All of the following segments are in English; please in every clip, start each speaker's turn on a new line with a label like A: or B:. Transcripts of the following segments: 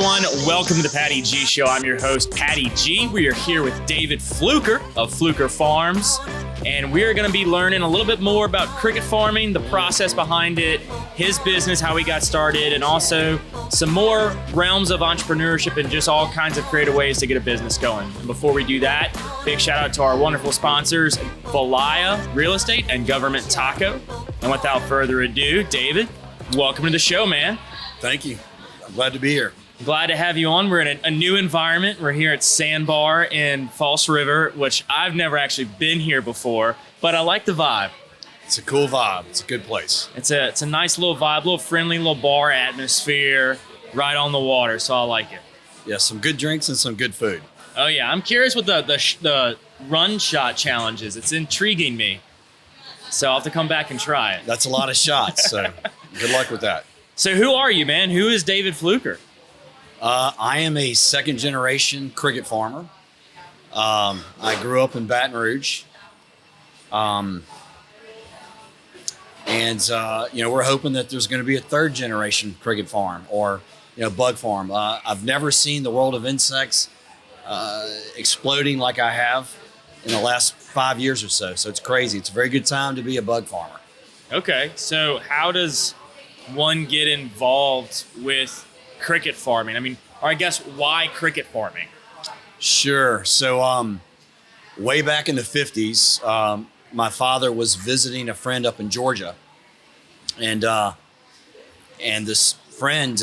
A: everyone. Welcome to the Patty G Show. I'm your host, Patty G. We are here with David Fluker of Fluker Farms, and we are going to be learning a little bit more about cricket farming, the process behind it, his business, how he got started, and also some more realms of entrepreneurship and just all kinds of creative ways to get a business going. And before we do that, big shout out to our wonderful sponsors, Valaya Real Estate and Government Taco. And without further ado, David, welcome to the show, man.
B: Thank you. I'm glad to be here.
A: Glad to have you on. We're in a new environment. We're here at Sandbar in False River, which I've never actually been here before, but I like the vibe.
B: It's a cool vibe. It's a good place.
A: It's a nice little vibe, little friendly little bar atmosphere right on the water, so I like it.
B: Yeah, some good drinks and some good food.
A: Oh yeah, I'm curious what the run shot challenge is. It's intriguing me, so I'll have to come back and try it.
B: That's a lot of shots, so good luck with that.
A: So who are you, man? Who is David Fluker?
B: I am a second generation cricket farmer. I grew up in Baton Rouge. And we're hoping that there's going to be a third generation cricket farm or, bug farm. I've never seen the world of insects exploding like I have in the last 5 years or so. So it's crazy. It's a very good time to be a bug farmer.
A: Okay. So how does one get involved with cricket farming? I mean, or I guess why cricket farming?
B: Sure. So way back in the 50s, my father was visiting a friend up in Georgia, and this friend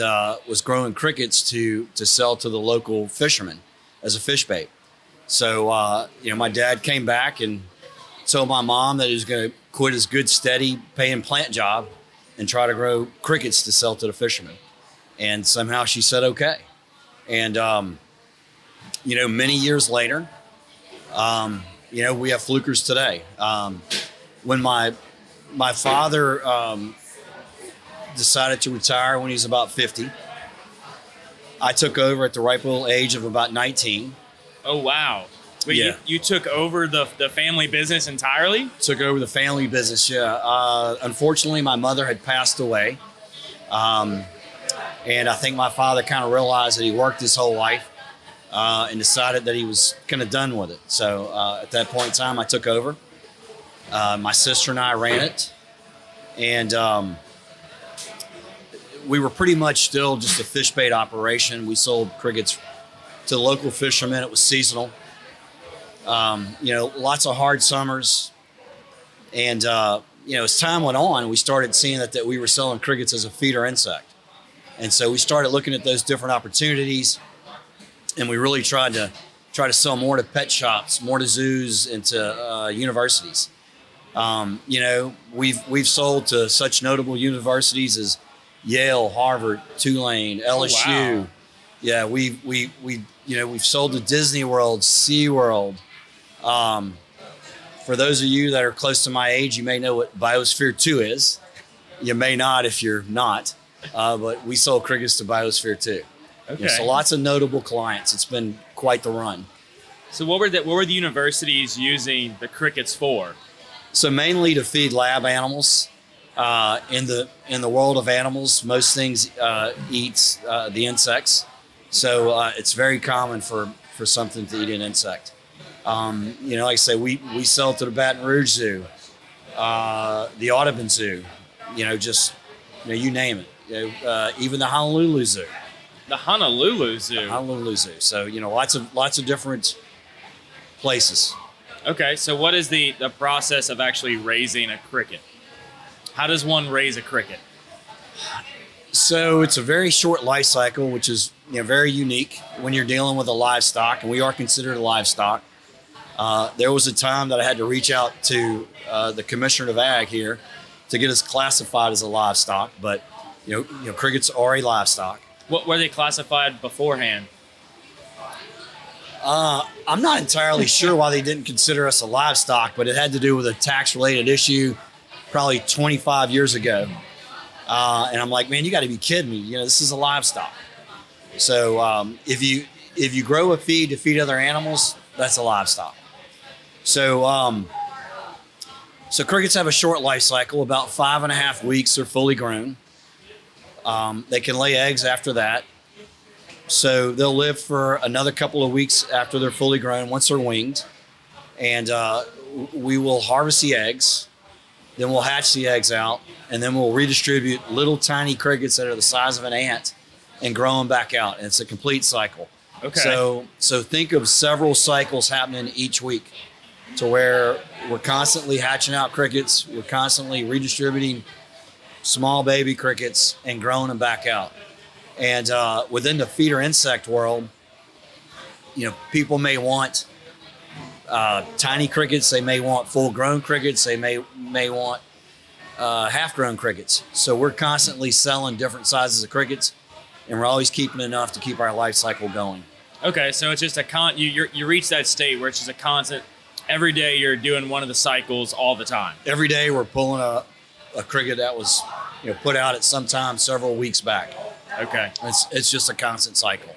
B: was growing crickets to sell to the local fishermen as a fish bait. So my dad came back and told my mom that he was going to quit his good, steady paying plant job and try to grow crickets to sell to the fishermen. And somehow she said, okay. And, many years later, we have Flukers today. When my father decided to retire when he was about 50, I took over at the ripe old age of about 19.
A: Oh, wow. But
B: yeah.
A: You took over the family business entirely?
B: Took over the family business, yeah. Unfortunately, my mother had passed away. And I think my father kind of realized that he worked his whole life and decided that he was kind of done with it. So at that point in time, I took over. My sister and I ran it. And we were pretty much still just a fish bait operation. We sold crickets to the local fishermen. It was seasonal. Lots of hard summers. And, as time went on, we started seeing that we were selling crickets as a feeder insect. And so we started looking at those different opportunities, and we really tried to sell more to pet shops, more to zoos, and to universities. We've sold to such notable universities as Yale, Harvard, Tulane, LSU.
A: Oh, wow.
B: Yeah, we've sold to Disney World, SeaWorld. For those of you that are close to my age, you may know what Biosphere 2 is. You may not if you're not. But we sold crickets to Biosphere 2.
A: Okay.
B: So lots of notable clients. It's been quite the run.
A: So what were the universities using the crickets for?
B: So mainly to feed lab animals. In the world of animals, most things eats the insects. So it's very common for something to eat an insect. Like I say, we sell to the Baton Rouge Zoo, the Audubon Zoo, you name it. Even the Honolulu Zoo.
A: The Honolulu Zoo.
B: Honolulu Zoo. So lots of different places.
A: Okay, so what is the process of actually raising a cricket? How does one raise a cricket?
B: So it's a very short life cycle, which is very unique when you're dealing with a livestock, and we are considered a livestock. There was a time that I had to reach out to the Commissioner of Ag here to get us classified as a livestock, but crickets are a livestock.
A: What were they classified beforehand?
B: I'm not entirely sure why they didn't consider us a livestock, but it had to do with a tax-related issue probably 25 years ago. And I'm like, man, you got to be kidding me. This is a livestock. So if you grow a feed to feed other animals, that's a livestock. So crickets have a short life cycle, about 5.5 weeks. They're fully grown. They can lay eggs after that. So they'll live for another couple of weeks after they're fully grown, once they're winged. And we will harvest the eggs. Then we'll hatch the eggs out. And then we'll redistribute little tiny crickets that are the size of an ant and grow them back out. And it's a complete cycle.
A: Okay.
B: So think of several cycles happening each week to where we're constantly hatching out crickets. We're constantly redistributing small baby crickets and growing them back out. And within the feeder insect world, people may want tiny crickets. They may want full-grown crickets. They may want half-grown crickets. So we're constantly selling different sizes of crickets, and we're always keeping enough to keep our life cycle going.
A: Okay, so it's just you reach that state where it's just a constant. Every day you're doing one of the cycles all the time.
B: Every day we're pulling a cricket that was put out at some time several weeks back.
A: Okay.
B: It's just a constant cycle.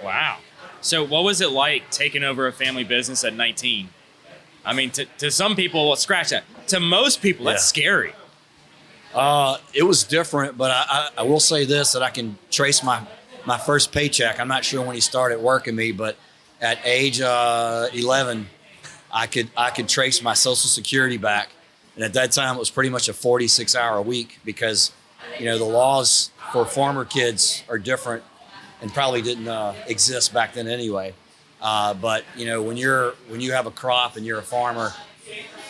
A: Wow. So what was it like taking over a family business at 19? I mean, to some people, well, scratch that. To most people, that's scary.
B: It was different, but I will say this, that I can trace my first paycheck. I'm not sure when he started working me, but at age 11, I could trace my Social Security back. And at that time, it was pretty much a 46-hour a week because, the laws for farmer kids are different and probably didn't exist back then anyway. But when you have a crop and you're a farmer,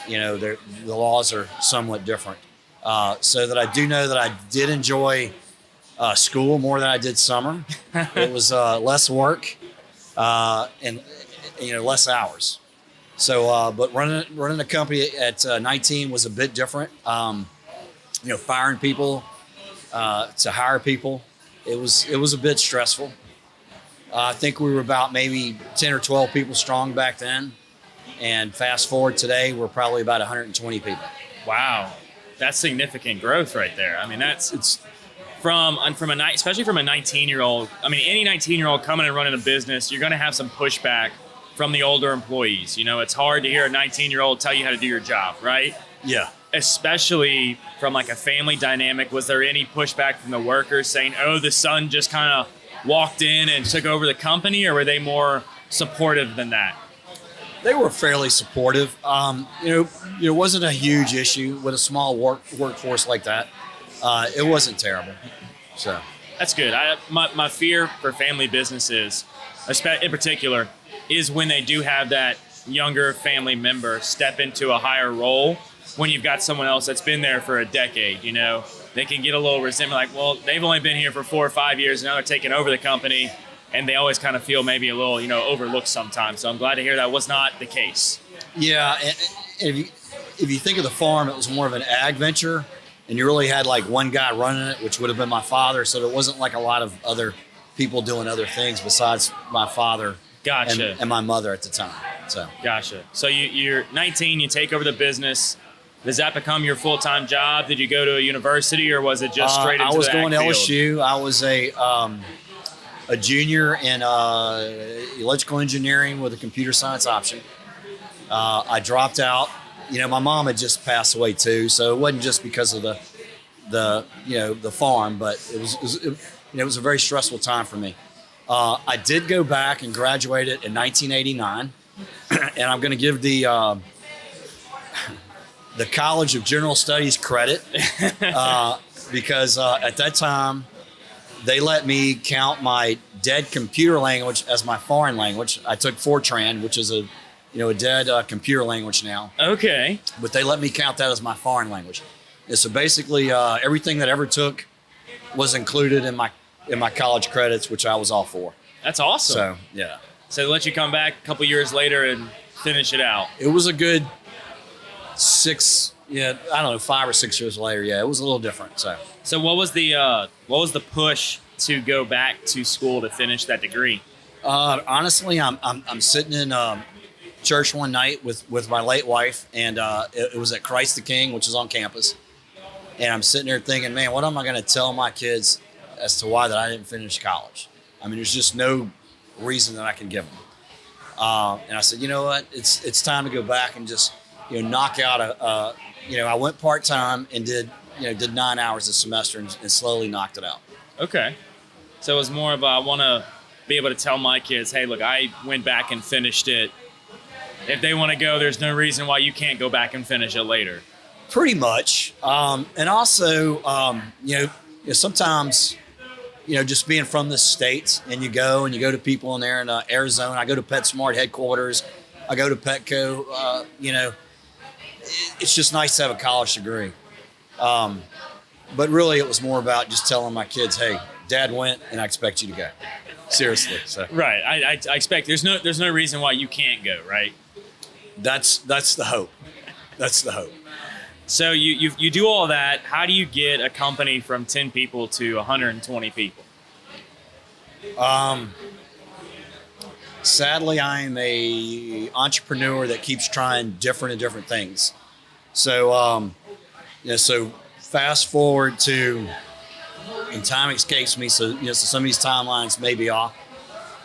B: the laws are somewhat different. So that I do know that I did enjoy school more than I did summer. It was less work and less hours. So, but running a company at 19 was a bit different. Firing people to hire people, it was a bit stressful. I think we were about maybe 10 or 12 people strong back then, and fast forward today, we're probably about 120 people.
A: Wow, that's significant growth right there. I mean, especially from a 19-year-old. I mean, any 19-year-old coming and running a business, you're going to have some pushback from the older employees. It's hard to hear a 19-year-old tell you how to do your job, right?
B: Yeah.
A: Especially from like a family dynamic. Was there any pushback from the workers saying, oh, the son just kind of walked in and took over the company, or were they more supportive than that?
B: They were fairly supportive. It wasn't a huge issue with a small workforce like that. It wasn't terrible. So
A: that's good. My fear for family businesses, in particular, is when they do have that younger family member step into a higher role. When you've got someone else that's been there for a decade, they can get a little resentment, like, well, they've only been here for 4 or 5 years, and now they're taking over the company, and they always kind of feel maybe a little, overlooked sometimes. So I'm glad to hear that was not the case.
B: Yeah, and if you think of the farm, it was more of an ag venture, and you really had like one guy running it, which would have been my father, so there wasn't like a lot of other people doing other things besides my father.
A: Gotcha.
B: And my mother at the time. So
A: gotcha. So you're 19, you take over the business. Does that become your full-time job? Did you go to a university, or was it just straight into the ag field?
B: I was going to LSU. I was a junior in electrical engineering with a computer science option. I dropped out. My mom had just passed away too, so it wasn't just because of the farm, but it was a very stressful time for me. I did go back and graduated in 1989, and I'm going to give the College of General Studies credit because at that time they let me count my dead computer language as my foreign language. I took Fortran, which is a dead computer language now.
A: Okay.
B: But they let me count that as my foreign language. And so basically everything that I ever took was included in my college credits, which I was all for.
A: That's awesome.
B: So, yeah.
A: So they let you come back a couple years later and finish it out.
B: It was a good 5 or 6 years later. Yeah, it was a little different. So
A: what was the push to go back to school to finish that degree?
B: Honestly, I'm sitting in church one night with my late wife, and it was at Christ the King, which is on campus. And I'm sitting there thinking, man, what am I going to tell my kids as to why that I didn't finish college? I mean, there's just no reason that I can give them. And I said, you know what? It's time to go back and just knock out I went part-time and did 9 hours a semester and slowly knocked it out.
A: Okay. So it was more of I want to be able to tell my kids, hey, look, I went back and finished it. If they want to go, there's no reason why you can't go back and finish it later.
B: Pretty much. And also, sometimes, just being from the States and you go to people in there in Arizona. I go to PetSmart headquarters. I go to Petco. It's just nice to have a college degree. But really, it was more about just telling my kids, hey, Dad went and I expect you to go. Seriously. So.
A: Right. I expect there's no reason why you can't go, right?
B: That's the hope. That's the hope.
A: So you do all that. How do you get a company from 10 people to 120 people?
B: Sadly, I'm a entrepreneur that keeps trying different things. So, so fast forward to, and time escapes me. So, so some of these timelines may be off,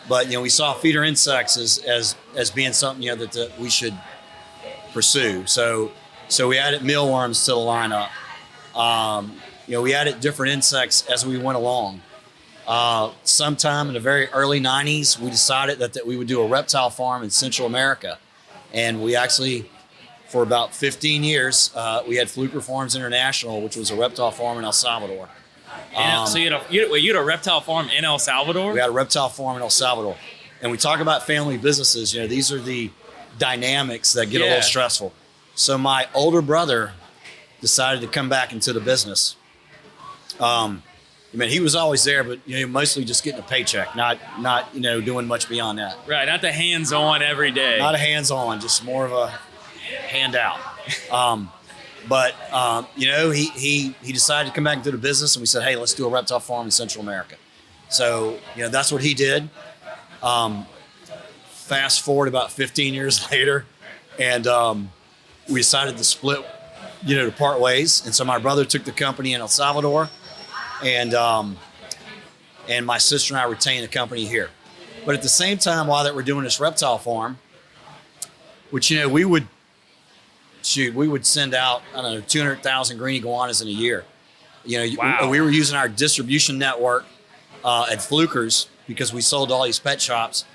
B: but, we saw feeder insects as being something, that we should pursue. So we added mealworms to the lineup. We added different insects as we went along. Sometime in the very early 90s, we decided that we would do a reptile farm in Central America. And we actually, for about 15 years, we had Fluker Farms International, which was a reptile farm in El Salvador.
A: So you had a reptile farm in El Salvador?
B: We had a reptile farm in El Salvador. And we talk about family businesses. These are the dynamics that get a little stressful. So my older brother decided to come back into the business. He was always there, but mostly just getting a paycheck, not doing much beyond that.
A: Right, not the hands-on every day.
B: Not a hands-on, just more of a handout. But he decided to come back into the business, and we said, hey, let's do a reptile farm in Central America. So that's what he did. Fast forward about 15 years later, and we decided to split, to part ways. And so my brother took the company in El Salvador, and my sister and I retained the company here. But at the same time, while that we're doing this reptile farm, which we would send out 200,000 green iguanas in a year.
A: Wow.
B: We were using our distribution network at Fluker's, because we sold all these pet shops,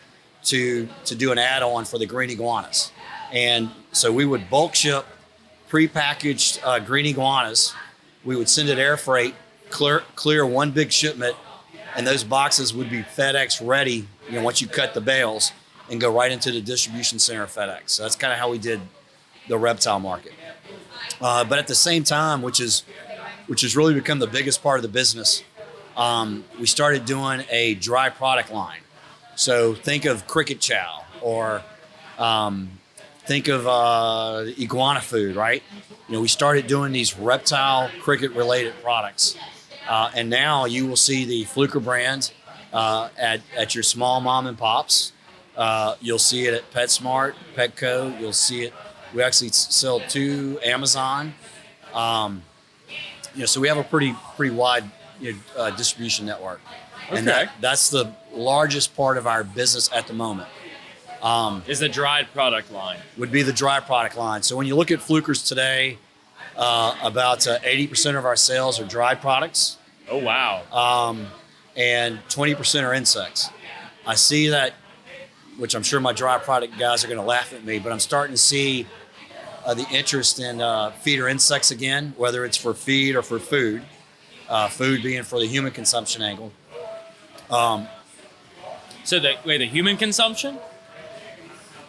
B: to do an add-on for the green iguanas. And so we would bulk ship prepackaged green iguanas. We would send it air freight, clear one big shipment, and those boxes would be FedEx ready, once you cut the bales, and go right into the distribution center of FedEx. So that's kind of how we did the reptile market. But at the same time, which has really become the biggest part of the business, we started doing a dry product line. So think of cricket chow, or think of iguana food, right? We started doing these reptile cricket related products. And now you will see the Fluker brand at your small mom and pops. You'll see it at PetSmart, Petco. You'll see it. We actually sell to Amazon. So we have a pretty wide distribution network. And that's the largest part of our business at the moment.
A: Is the dried product line.
B: Would be the dry product line. So when you look at Fluker's today, about 80% of our sales are dried products.
A: Oh, wow.
B: And 20% are insects. I see that, which I'm sure my dry product guys are going to laugh at me, but I'm starting to see the interest in feeder insects again, whether it's for feed or for food. Food being for the human consumption angle.
A: So the human consumption?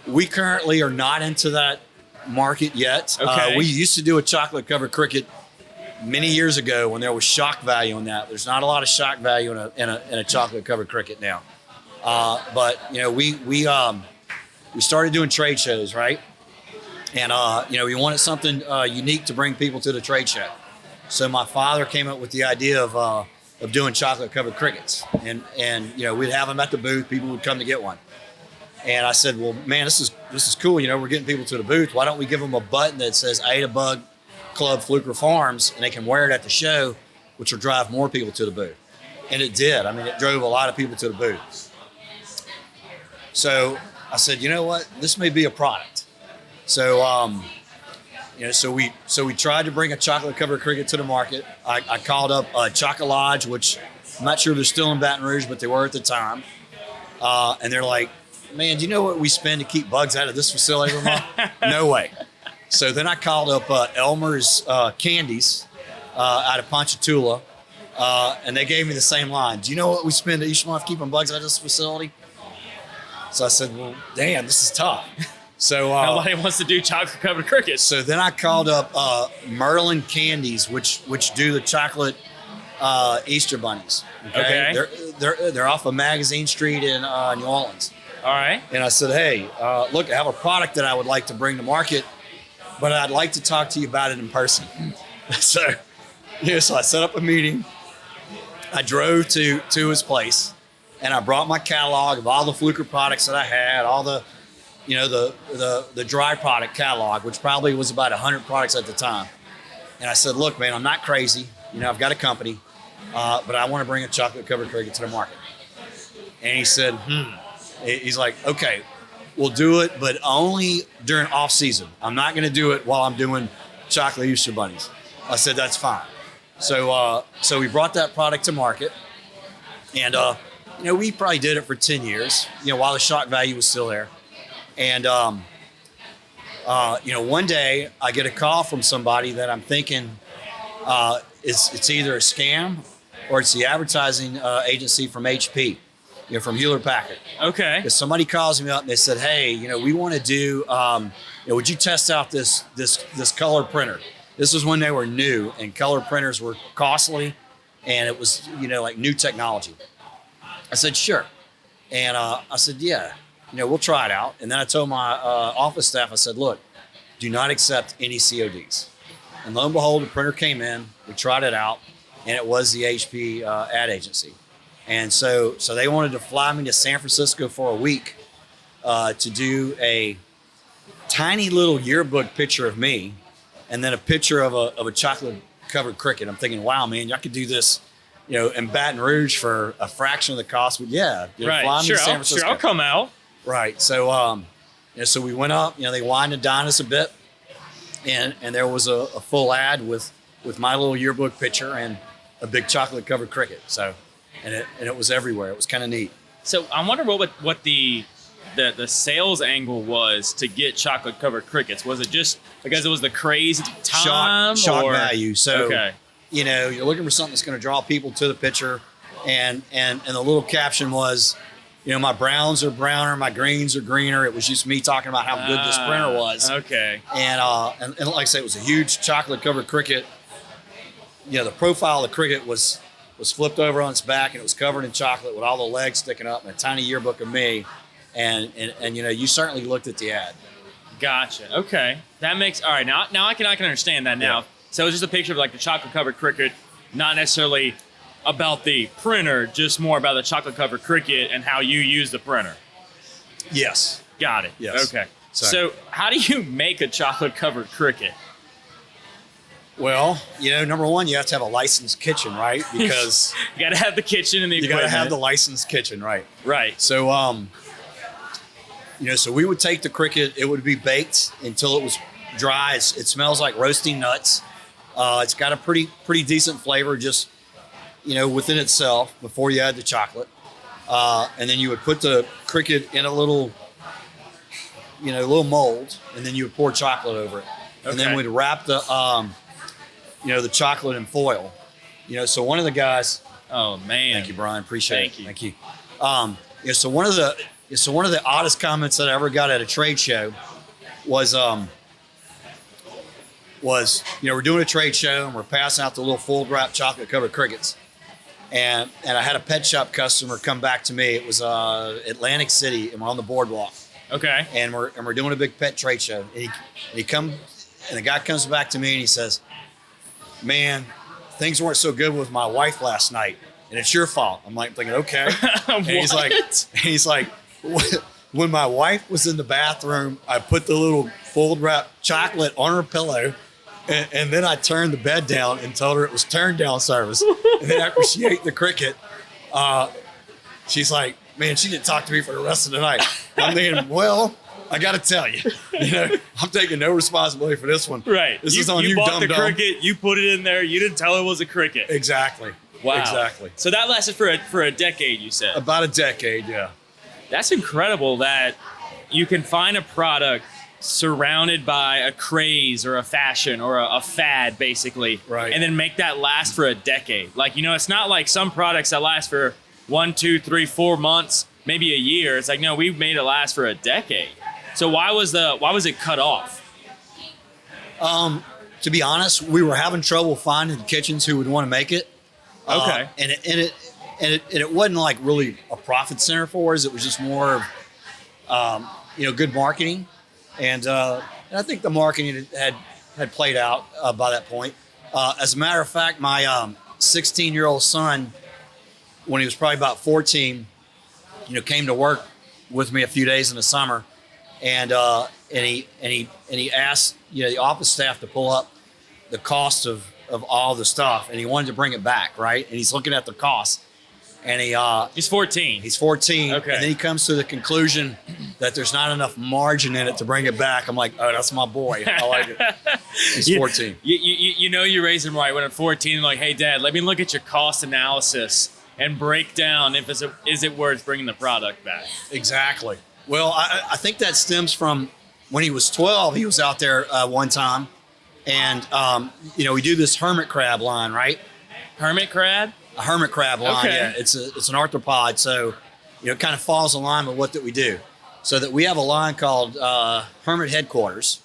B: We currently are not into that market yet.
A: Okay.
B: We used to do a chocolate covered cricket many years ago when there was shock value in that. There's not a lot of shock value in a chocolate covered cricket now. But we started doing trade shows, right? And we wanted something unique to bring people to the trade show. So my father came up with the idea of doing chocolate covered crickets, and we'd have them at the booth. People would come to get one. And I said, well, man, this is cool. We're getting people to the booth. Why don't we give them a button that says I ate a bug, Club Fluker Farms, and they can wear it at the show, which will drive more people to the booth. And it did. I mean, it drove a lot of people to the booth. So I said, you know what? This may be a product. So, so we tried to bring a chocolate covered cricket to the market. I called up Chocolate Lodge, which I'm not sure if they're still in Baton Rouge, but they were at the time. And they're like, man, do you know what we spend to keep bugs out of this facility every month? No way. So then I called up Elmer's Candies out of Ponchatoula, and they gave me the same line. Do you know what we spend each month keeping bugs out of this facility? So I said, well, damn, this is tough. So
A: nobody wants to do chocolate covered crickets.
B: So then I called up Merlin Candies, which do the chocolate Easter bunnies. Okay. They're off of Magazine Street in New Orleans.
A: All right.
B: And I said, hey, look, I have a product that I would like to bring to market, but I'd like to talk to you about it in person. So I set up a meeting. I drove to his place, and I brought my catalog of all the Fluker products that I had, all the, the dry product catalog, which probably was about 100 products at the time. And I said, look, man, I'm not crazy. I've got a company, but I want to bring a chocolate covered cricket to the market. And he said, He's like, okay, we'll do it, but only during off season. I'm not going to do it while I'm doing chocolate Easter bunnies. I said, that's fine. So we brought that product to market, and we probably did it for 10 years, while the shock value was still there. And one day I get a call from somebody that I'm thinking it's either a scam or it's the advertising agency from HP. From Hewlett Packard.
A: Okay.
B: Because somebody calls me up and they said, hey, we want to do, would you test out this color printer? This was when they were new and color printers were costly and it was, like new technology. I said, sure. And I said, yeah, we'll try it out. And then I told my office staff, I said, look, do not accept any CODs. And lo and behold, the printer came in, we tried it out, and it was the HP ad agency. And so they wanted to fly me to San Francisco for a week to do a tiny little yearbook picture of me and then a picture of a chocolate covered cricket. I'm thinking, wow, man, y'all could do this, in Baton Rouge for a fraction of the cost. But yeah,
A: right.
B: Fly me to San Francisco.
A: Sure, I'll come out.
B: Right. So so we went up. They wined and dined us a bit, and there was a full ad with my little yearbook picture and a big chocolate covered cricket. So. And it was everywhere. It was kind of neat.
A: So I wonder what the sales angle was to get chocolate covered crickets. Was it just because it was the craze at the time?
B: Shock value. So
A: okay.
B: You're looking for something that's going to draw people to the picture, and the little caption was, my browns are browner, my greens are greener. It was just me talking about how good this printer was.
A: Okay.
B: And like I say, it was a huge chocolate covered cricket. The profile of the cricket was flipped over on its back, and it was covered in chocolate with all the legs sticking up and a tiny yearbook of me. And you certainly looked at the ad.
A: Gotcha. Okay. That makes, all right. Now I can understand that now. Yeah. So it's just a picture of like the chocolate covered cricket, not necessarily about the printer, just more about the chocolate covered cricket and how you use the printer.
B: Yes.
A: Got it.
B: Yes.
A: Okay. So how do you make a chocolate covered cricket?
B: Well, number one, you have to have a licensed kitchen, right? Because
A: you got to have the kitchen and the equipment.
B: You got to have the licensed kitchen, right?
A: Right.
B: So, so we would take the cricket. It would be baked until it was dry. It smells like roasting nuts. It's got a pretty decent flavor, just within itself before you add the chocolate. And then you would put the cricket in a little mold, and then you would pour chocolate over it, and then we'd wrap the the chocolate in foil. So one of the guys.
A: Oh man!
B: Thank you, Brian. Appreciate it.
A: Thank you.
B: So one of the oddest comments that I ever got at a trade show was we're doing a trade show and we're passing out the little fold wrap chocolate covered crickets, and I had a pet shop customer come back to me. It was Atlantic City, and we're on the boardwalk.
A: Okay.
B: And we're doing a big pet trade show. And the guy comes back to me and he says, man, things weren't so good with my wife last night, and it's your fault. I'm like thinking, okay. And he's like, when my wife was in the bathroom, I put the little fold wrap chocolate on her pillow, and then I turned the bed down and told her it was turn down service. And then after she ate the cricket, she's like, man, she didn't talk to me for the rest of the night. I'm thinking, well, I got to tell you, I'm taking no responsibility for this one.
A: Right.
B: This is on you,
A: bought
B: dumb
A: the
B: dumb.
A: cricket, you put it in there, you didn't tell her it was a cricket.
B: Exactly.
A: Wow.
B: Exactly.
A: So that lasted for a decade, you said?
B: About a decade, yeah.
A: That's incredible that you can find a product surrounded by a craze or a fashion or a fad, basically,
B: Right.
A: and then make that last for a decade. Like, it's not like some products that last for 1, 2, 3, 4 months, maybe a year. It's like, no, we've made it last for a decade. So why was it cut off?
B: To be honest, we were having trouble finding kitchens who would want to make it.
A: Okay.
B: And it wasn't like really a profit center for us. It was just more of, good marketing. And I think the marketing had played out by that point. As a matter of fact, my 16-year-old son, when he was probably about 14, came to work with me a few days in the summer, and he asked the office staff to pull up the cost of all the stuff, and he wanted to bring it back, right? And he's looking at the cost, and he's 14. He's 14,
A: okay.
B: And then he comes to the conclusion that there's not enough margin in it to bring it back. I'm like, oh, that's my boy. I like it. He's 14.
A: You raised him right when at 14. Like, hey, Dad, let me look at your cost analysis and break down if is it worth bringing the product back.
B: Exactly. Well, I think that stems from when he was 12. He was out there one time, and we do this hermit crab line, right?
A: Hermit crab?
B: A hermit crab line.
A: Okay.
B: Yeah, it's an arthropod, so it kind of falls in line with what that we do. So that we have a line called Hermit Headquarters,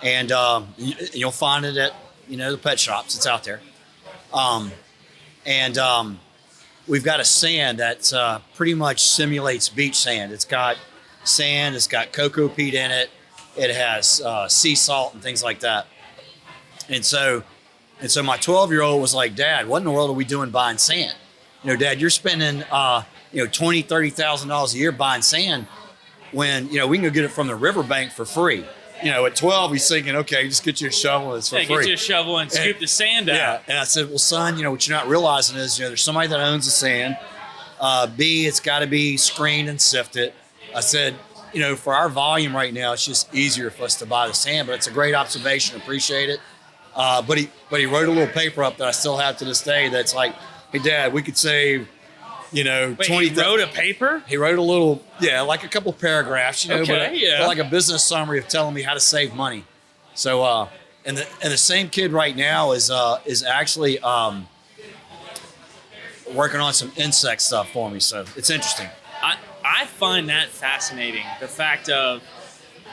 B: and you'll find it at the pet shops. It's out there, and we've got a sand that pretty much simulates beach sand. It's got sand, it's got cocoa peat in it, it has sea salt and things like that. And so my 12-year-old was like, Dad, what in the world are we doing buying sand? Dad, you're spending $20,000, $30,000 a year buying sand when we can go get it from the riverbank for free. At 12, he's thinking, okay, just get you a shovel, it's for free.
A: Get you a shovel and scoop the sand out.
B: Yeah, and I said, well, son, what you're not realizing is, there's somebody that owns the sand. B, it's got to be screened and sifted. I said, for our volume right now, it's just easier for us to buy the sand, but it's a great observation, appreciate it. But he wrote a little paper up that I still have to this day that's like, hey, Dad, we could save,
A: Wait,
B: 20.
A: He wrote a paper?
B: He wrote a little, like a couple paragraphs,
A: Okay,
B: but like a business summary of telling me how to save money. So, and the same kid right now is actually working on some insect stuff for me. So it's interesting.
A: I find that fascinating. The fact of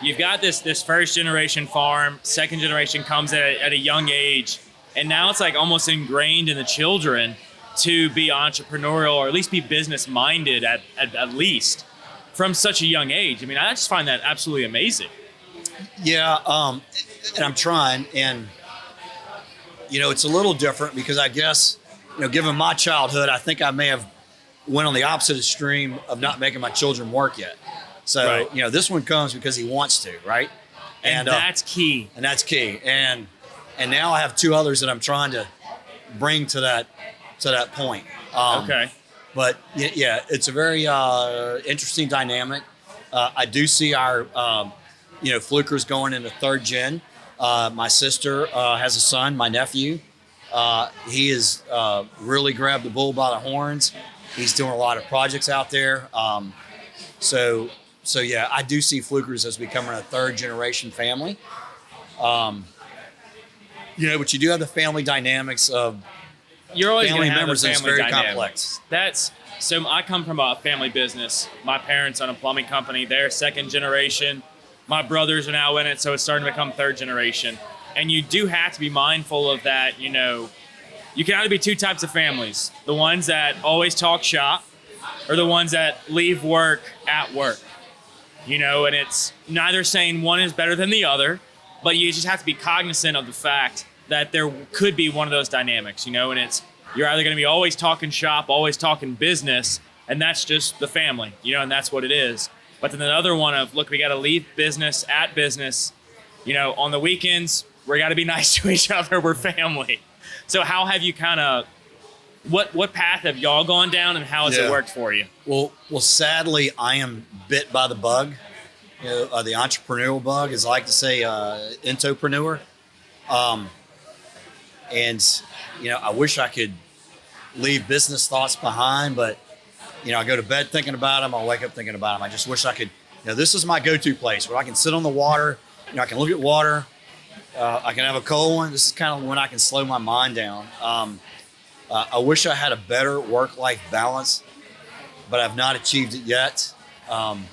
A: you've got this first generation farm, second generation comes at a young age, and now it's like almost ingrained in the children to be entrepreneurial or at least be business minded at least from such a young age. I mean, I just find that absolutely amazing.
B: Yeah, and I'm trying, and it's a little different because I guess given my childhood, I think I may have went on the opposite extreme of not making my children work yet. So
A: right.
B: This one comes because he wants to, right?
A: And that's key.
B: And that's key. And now I have two others that I'm trying to bring to that point.
A: Okay.
B: But yeah, it's a very interesting dynamic. I do see our Flukers going into third gen. My sister has a son, my nephew. He has really grabbed the bull by the horns. He's doing a lot of projects out there. So yeah, I do see Flukers as becoming a third generation family. But you do have the family dynamics of
A: you're always
B: family
A: have
B: members, and it's very complex.
A: So I come from a family business. My parents own a plumbing company. They're second generation. My brothers are now in it, so it's starting to become third generation. And you do have to be mindful of that. You can either be two types of families: the ones that always talk shop, or the ones that leave work at work. And it's neither saying one is better than the other, but you just have to be cognizant of the fact that there could be one of those dynamics, and it's you're either going to be always talking shop, always talking business, and that's just the family, and that's what it is. But then the other one of, look, we got to leave business at business. On the weekends, we got to be nice to each other. We're family. So how have you kind of, what path have y'all gone down, and how has it worked for you? Well,
B: sadly, I am bit by the bug, the entrepreneurial bug, as I like to say, intopreneur. And I wish I could leave business thoughts behind, but I go to bed thinking about them. I'll wake up thinking about them. I just wish I could, this is my go-to place where I can sit on the water. I can look at water. I can have a cold one. This is kind of when I can slow my mind down. I wish I had a better work-life balance, but I've not achieved it yet. I'm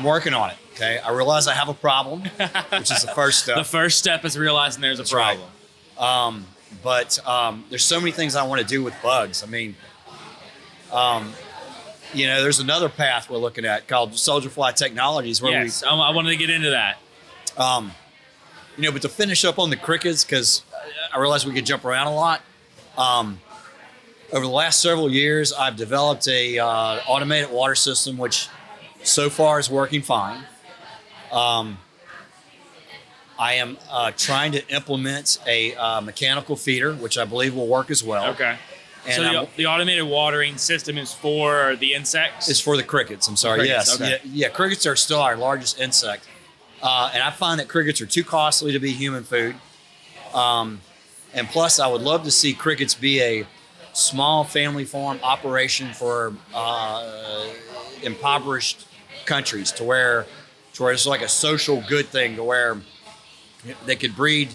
B: working on it. Okay, I realize I have a problem, which is the first step.
A: The first step is realizing there's a problem.
B: Right. But there's so many things I want to do with bugs. I mean, there's another path we're looking at called Soldierfly Technologies. Where
A: I wanted to get into that.
B: But to finish up on the crickets, because I realized we could jump around a lot. Over the last several years, I've developed a automated water system, which so far is working fine. I am trying to implement a mechanical feeder, which I believe will work as well.
A: Okay.
B: And
A: so the automated watering system is for the insects?
B: It's for the crickets. I'm sorry.
A: Crickets,
B: Yes.
A: okay.
B: Yeah, crickets are still our largest insect. And I find that crickets are too costly to be human food. And plus, I would love to see crickets be a small family farm operation for impoverished countries, to where it's like a social good thing, to where they could breed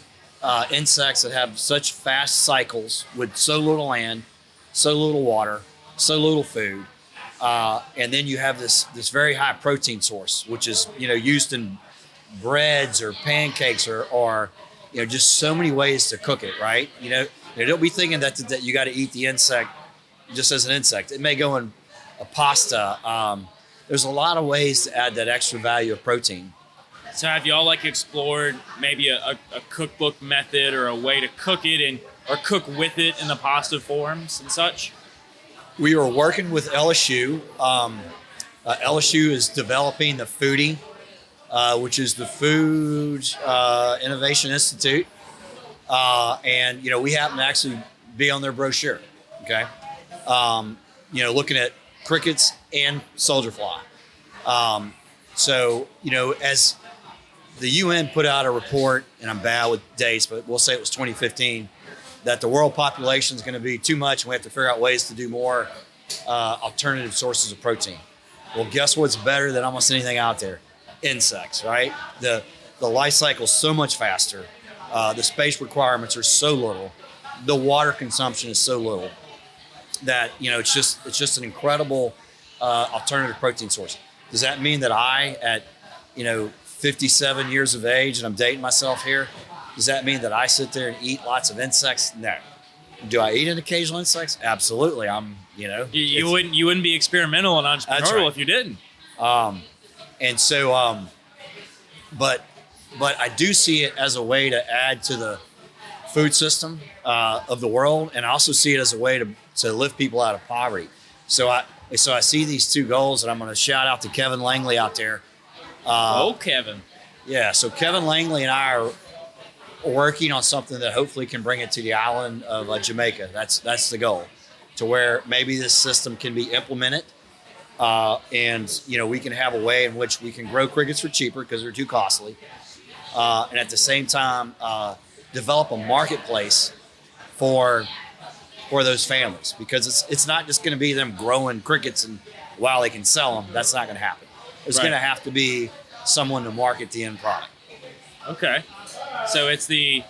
B: insects that have such fast cycles with so little land, so little water, so little food. And then you have this very high protein source, which is, used in breads or pancakes or just so many ways to cook it, right? Don't be thinking that you got to eat the insect just as an insect. It may go in a pasta. There's a lot of ways to add that extra value of protein.
A: So have y'all explored maybe a cookbook method or a way to cook it or cook with it in the pasta forms and such?
B: We were working with LSU. LSU is developing the Foodie, which is the Food Innovation Institute. And we happen to actually be on their brochure, okay? Looking at crickets and soldier fly. So, as the UN put out a report, and I'm bad with dates, but we'll say it was 2015, that the world population is going to be too much and we have to figure out ways to do more alternative sources of protein. Well, guess what's better than almost anything out there? Insects, right? The life cycle is so much faster. The space requirements are so little. The water consumption is so little that, it's just an incredible alternative protein source. Does that mean that I, at 57 years of age, and I'm dating myself here, does that mean that I sit there and eat lots of insects? No. Do I eat an occasional insects? Absolutely.
A: You wouldn't be experimental and entrepreneurial
B: right.
A: if you didn't.
B: And so, but I do see it as a way to add to the food system of the world, and I also see it as a way to lift people out of poverty. So I see these two goals, and I'm going to shout out to Kevin Langley out there.
A: Kevin.
B: Yeah, so Kevin Langley and I are working on something that hopefully can bring it to the island of Jamaica. That's the goal, to where maybe this system can be implemented, and we can have a way in which we can grow crickets for cheaper because they're too costly, and at the same time develop a marketplace for those families, because it's not just going to be them growing crickets and while they can sell them. That's not going to happen. There's going to have to be someone to market the end product.
A: Okay. So it's the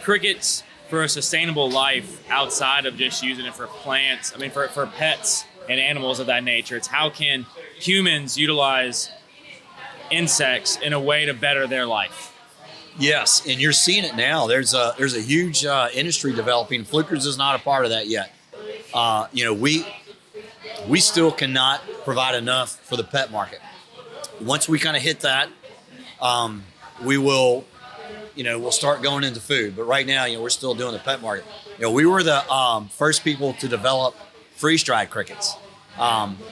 A: crickets for a sustainable life outside of just using it for plants. I mean, for pets and animals of that nature. It's how can humans utilize insects in a way to better their life?
B: Yes, and you're seeing it now. There's a huge industry developing. Fluker's is not a part of that yet. We still cannot provide enough for the pet market. Once we kind of hit that, we will, we'll start going into food. But right now, we're still doing the pet market. We were the first people to develop freeze-dried crickets.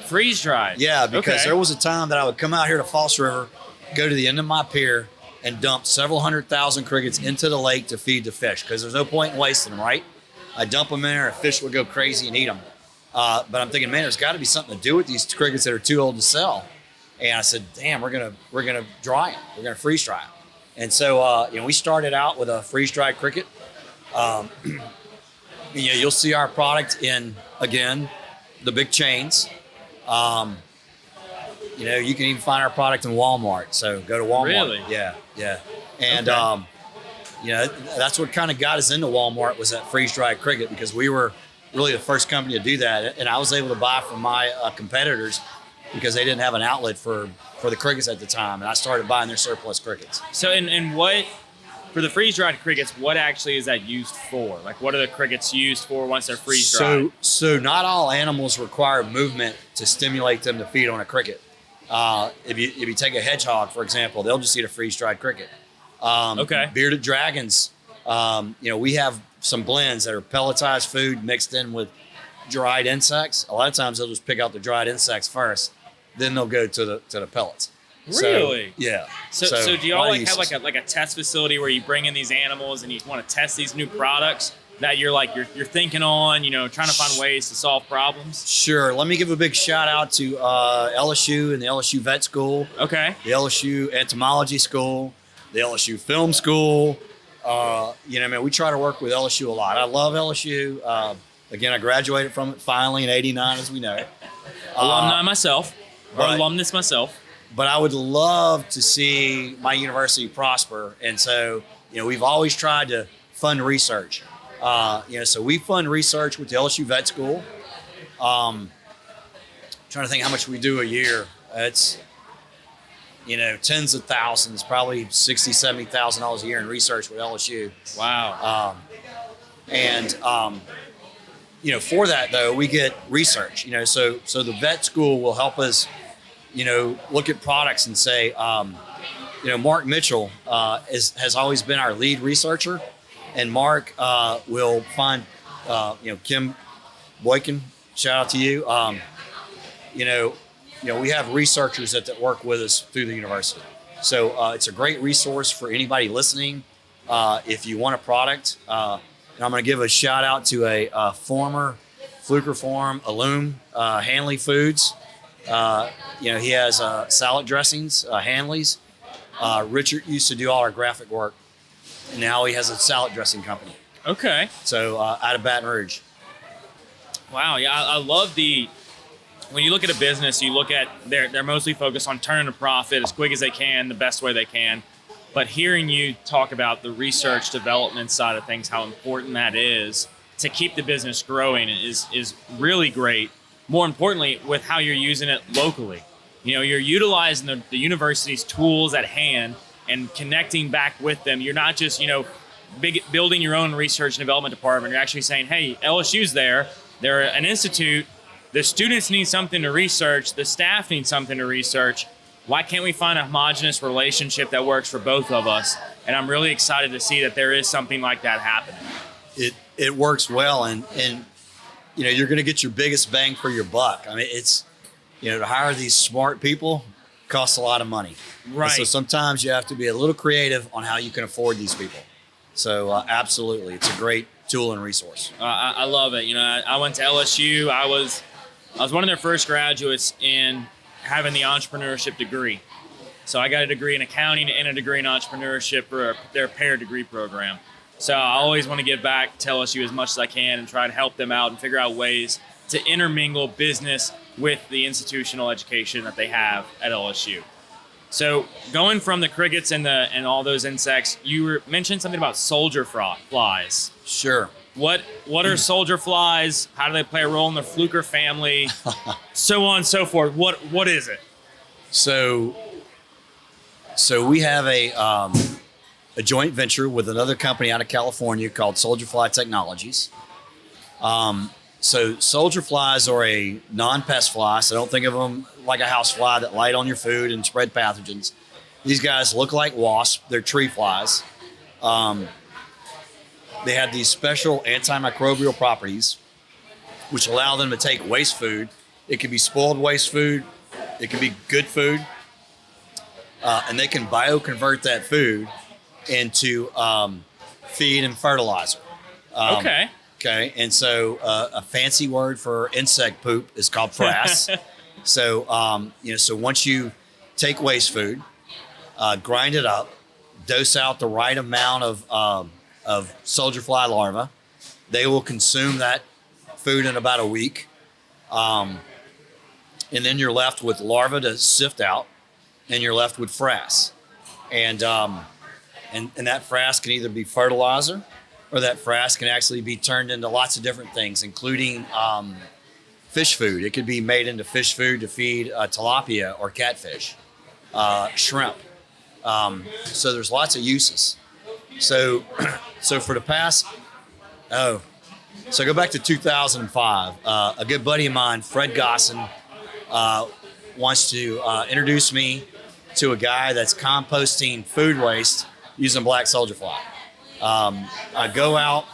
A: Freeze-dried?
B: Yeah, because
A: okay.
B: There was a time that I would come out here to False River, go to the end of my pier, and dump several 100,000 crickets into the lake to feed the fish, because there's no point in wasting them, right? I dump them in there, a fish would go crazy and eat them. But I'm thinking, man, there's got to be something to do with these crickets that are too old to sell. And I said, damn, we're gonna dry them. We're gonna freeze dry them. And so we started out with a freeze dried cricket. You'll see our product in, again, the big chains. You can even find our product in Walmart. So go to Walmart.
A: Really?
B: Yeah. And
A: Okay.
B: that's what kind of got us into Walmart, was that freeze-dried cricket, because we were really the first company to do that. And I was able to buy from my competitors because they didn't have an outlet for the crickets at the time. And I started buying their surplus crickets.
A: So, and what, for the freeze-dried crickets, what actually is that used for? Like, what are the crickets used for once they're freeze-dried?
B: So not all animals require movement to stimulate them to feed on a cricket. If you take a hedgehog, for example, they'll just eat a freeze-dried cricket.
A: Okay.
B: Bearded dragons, we have some blends that are pelletized food mixed in with dried insects. A lot of times they'll just pick out the dried insects first, then they'll go to the pellets.
A: Really?
B: So, yeah.
A: So do y'all have
B: uses.
A: like a test facility where you bring in these animals and you want to test these new products that you're thinking on, trying to find ways to solve problems?
B: Sure. Let me give a big shout out to LSU and the LSU Vet School.
A: Okay.
B: The LSU Entomology School, the LSU Film School. We try to work with LSU a lot. I love LSU. Again, I graduated from it finally in '89, as we know.
A: Alumni myself, or
B: but-
A: alumnus myself.
B: But I would love to see my university prosper. And so, we've always tried to fund research. So we fund research with the LSU Vet School. Trying to think how much we do a year. It's, tens of thousands, probably $60,000, $70,000 a year in research with LSU.
A: Wow.
B: For that though, we get research, so the vet school will help us, look at products and say, Mark Mitchell has always been our lead researcher, and Mark will find, Kim Boykin, shout out to you. We have researchers that work with us through the university. So it's a great resource for anybody listening. If you want a product, and I'm going to give a shout out to a former Fluker Farm alum, Hanley Foods. He has salad dressings, Hanley's. Richard used to do all our graphic work. Now he has a salad dressing company.
A: Okay.
B: So out of Baton Rouge.
A: Wow. Yeah, I love when you look at a business, you look at they're mostly focused on turning a profit as quick as they can, the best way they can. But hearing you talk about the research development side of things, how important that is to keep the business growing is really great. More importantly, with how you're using it locally. You're utilizing the university's tools at hand and connecting back with them. You're not just, building your own research and development department. You're actually saying, hey, LSU's there. They're an institute. The students need something to research. The staff needs something to research. Why can't we find a homogenous relationship that works for both of us? And I'm really excited to see that there is something like that happening.
B: It works well, and you're going to get your biggest bang for your buck. I mean, it's, to hire these smart people costs a lot of money.
A: Right.
B: And so sometimes you have to be a little creative on how you can afford these people. So absolutely, it's a great tool and resource.
A: I love it. I went to LSU. I was one of their first graduates in having the entrepreneurship degree. So I got a degree in accounting and a degree in entrepreneurship for their pair degree program. So I always want to give back to LSU as much as I can and try to help them out and figure out ways to intermingle business with the institutional education that they have at LSU. So going from the crickets and all those insects, you mentioned something about soldier flies.
B: Sure.
A: What are soldier flies? How do they play a role in the Fluker family? So on and so forth. What is it? So we have a joint venture with another company out of California called Soldierfly Technologies. So soldier flies are a non-pest fly, so don't think of them like a house fly that light on your food and spread pathogens. These guys look like wasps. They're tree flies. They have these special antimicrobial properties which allow them to take waste food. It could be spoiled waste food. It could be good food. And they can bioconvert that food into feed and fertilizer. Okay.
B: Okay, and so a fancy word for insect poop is called frass. So, so once you take waste food, grind it up, dose out the right amount of soldier fly larvae, they will consume that food in about a week. And then you're left with larvae to sift out, and you're left with frass. And that frass can either be fertilizer, or that frass can actually be turned into lots of different things, including fish food. It could be made into fish food to feed tilapia or catfish, shrimp. So there's lots of uses. So for the past, so go back to 2005. A good buddy of mine, Fred Gosson, wants to introduce me to a guy that's composting food waste using black soldier fly. I go out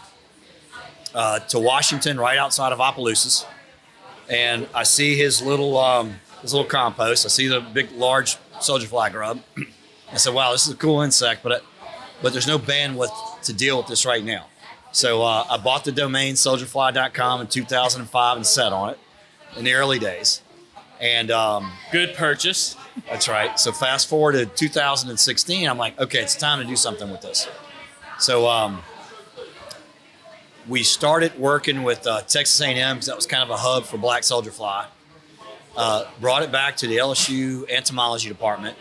B: to Washington, right outside of Opelousas, and I see his little compost. I see the big, large soldier fly grub. I said, "Wow, this is a cool insect, but there's no bandwidth to deal with this right now." So I bought the domain soldierfly.com in 2005 and set on it in the early days. And
A: good purchase.
B: That's right. So fast forward to 2016, I'm like, okay, it's time to do something with this. So we started working with Texas A&M, because that was kind of a hub for black soldier fly. Brought it back to the LSU entomology department.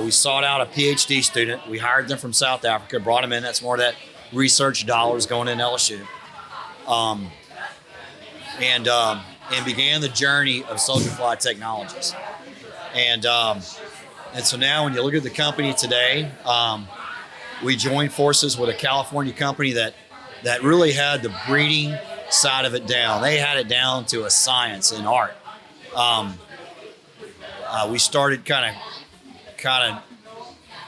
B: We sought out a PhD student. We hired them from South Africa, brought them in. That's more of that research dollars going in LSU. And began the journey of Soldierfly Technologies. And so now when you look at the company today, we joined forces with a California company that really had the breeding side of it down. They had it down to a science and art. We started kind of